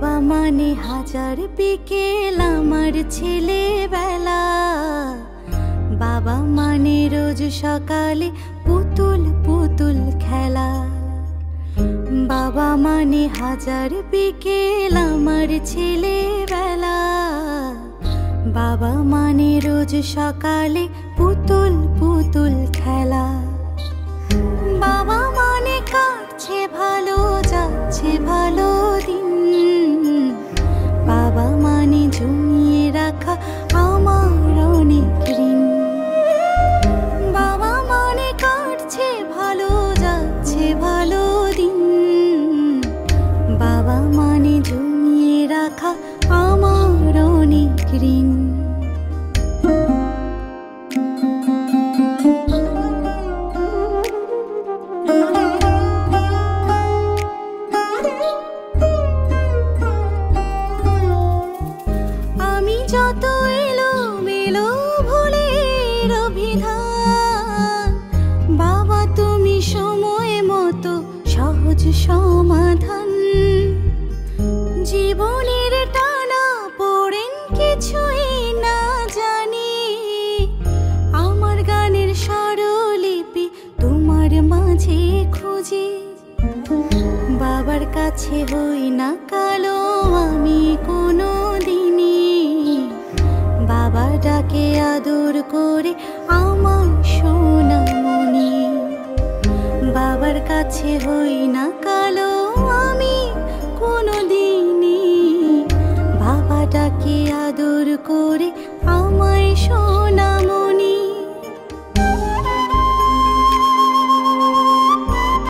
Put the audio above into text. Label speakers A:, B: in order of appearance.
A: বাবা মানে হাজার বিকেল আমার ছেলেবেলা। বাবা মানে রোজ সকালে পুতুল পুতুল খেলা। বাবা মানে হাজার বিকেল আমার ছেলেবেলা। বাবা মানে রোজ সকালে পুতুল পুতুল খেলা। বাবা মানে কাটছে ভালো যাচ্ছে ভালো দিন। বাবা মানে জমিয়ে রাখা আমার অনেক ঋণ। বাবা মানে কাটছে ভালো যাচ্ছে ভালো দিন। বাবা মানে জমিয়ে রাখা আমার অনেক ঋণ। আমি যত এলোমেলো ভুলের অভিধান, বাবা তুমি সময় মতো সহজ সমাধান। জীবনের টানা পড়েন কিছুই না জানি, আমার গানের স্বরলিপি তোমার মাঝে খুঁজি। বাবার কাছে হই না কালো আমি কোনো দিনই, বাবা ডাকে আদর করে আমার সোনামণি। বাবার কাছে হই না